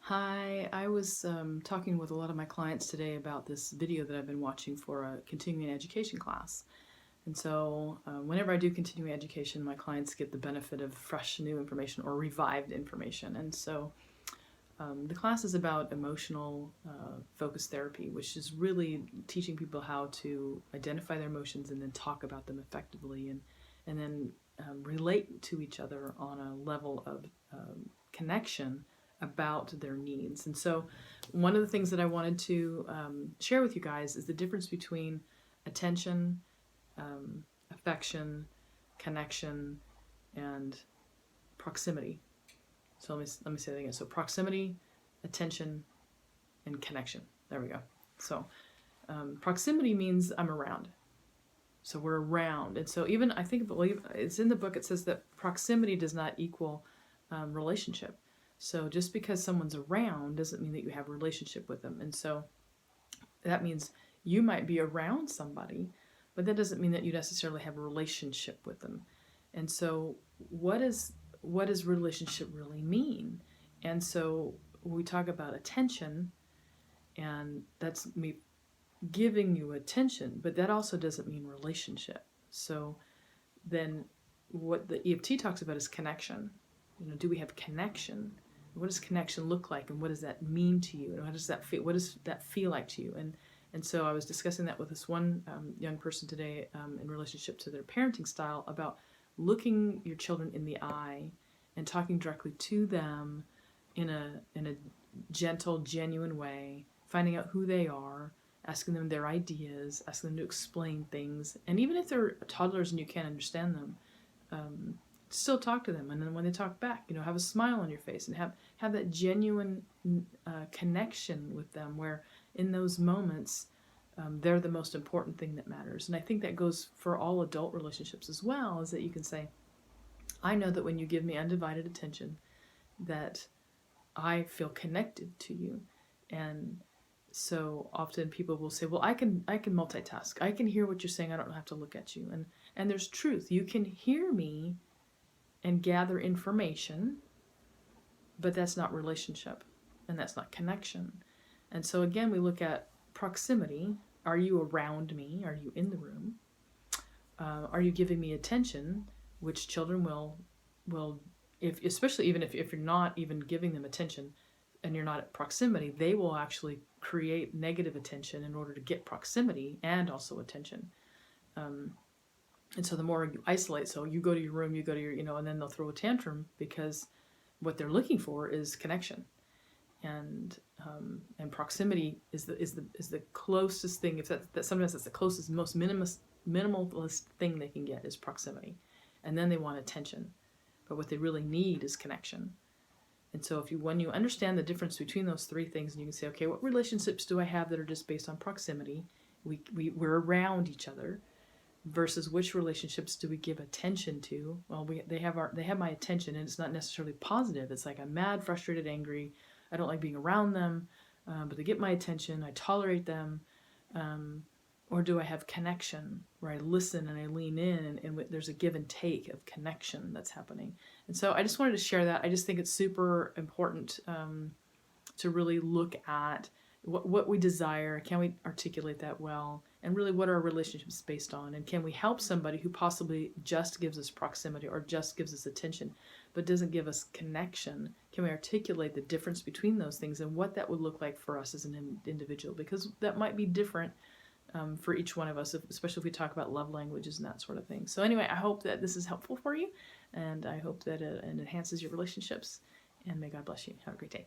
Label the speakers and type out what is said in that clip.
Speaker 1: Hi, I was talking with a lot of my clients today about this video that I've been watching for a continuing education class. And so, whenever I do continuing education, my clients get the benefit of fresh new information or revived information. And so, the class is about emotional focus therapy, which is really teaching people how to identify their emotions and then talk about them effectively and then relate to each other on a level of connection about their needs. And so, one of the things that I wanted to share with you guys is the difference between attention, affection, connection, and proximity. So let me say that again. So proximity, attention, and connection. There we go. So proximity means I'm around. So we're around, and so even I think it's in the book. It says that proximity does not equal relationship. So just because someone's around doesn't mean that you have a relationship with them. And so that means you might be around somebody, but that doesn't mean that you necessarily have a relationship with them. And so what does relationship really mean? And so we talk about attention, and that's me giving you attention, but that also doesn't mean relationship. So then what the EFT talks about is connection. Do we have connection? What does connection look like, and what does that mean to you, and what does that feel like to you? And so I was discussing that with this one young person today in relationship to their parenting style, about looking your children in the eye and talking directly to them in a gentle, genuine way, finding out who they are, asking them their ideas, asking them to explain things, and even if they're toddlers and you can't understand them, still talk to them. And then when they talk back, have a smile on your face and have that genuine connection with them, where in those moments they're the most important thing that matters. And I think that goes for all adult relationships as well, is that you can say, I know that when you give me undivided attention, that I feel connected to you. And so often people will say, well, I can multitask. I can hear what you're saying. I don't have to look at you. And there's truth. You can hear me and gather information, but that's not relationship, and that's not connection. And so again, we look at proximity. Are you around me? Are you in the room? Are you giving me attention? Which children will, especially even if you're not even giving them attention and you're not at proximity, they will actually create negative attention in order to get proximity and also attention. And so the more you isolate, so you go to your room, you go to your, and then they'll throw a tantrum because what they're looking for is connection. And proximity is the closest thing. If that sometimes that's the closest, most minimalist thing they can get is proximity, and then they want attention, but what they really need is connection. And so when you understand the difference between those three things, and you can say, okay, what relationships do I have that are just based on proximity? We're around each other, versus which relationships do we give attention to? Well, they have my attention, and it's not necessarily positive. It's like I'm mad, frustrated, angry. I don't like being around them, but they get my attention. I tolerate them. Or do I have connection, where I listen and I lean in, and there's a give and take of connection that's happening? And so I just wanted to share that. I just think it's super important to really look at what we desire. Can we articulate that well? And really, what are our relationships based on? And can we help somebody who possibly just gives us proximity or just gives us attention, but doesn't give us connection? Can we articulate the difference between those things and what that would look like for us as an individual? Because that might be different for each one of us, especially if we talk about love languages and that sort of thing. So anyway, I hope that this is helpful for you, and I hope that it enhances your relationships, and may God bless you. Have a great day.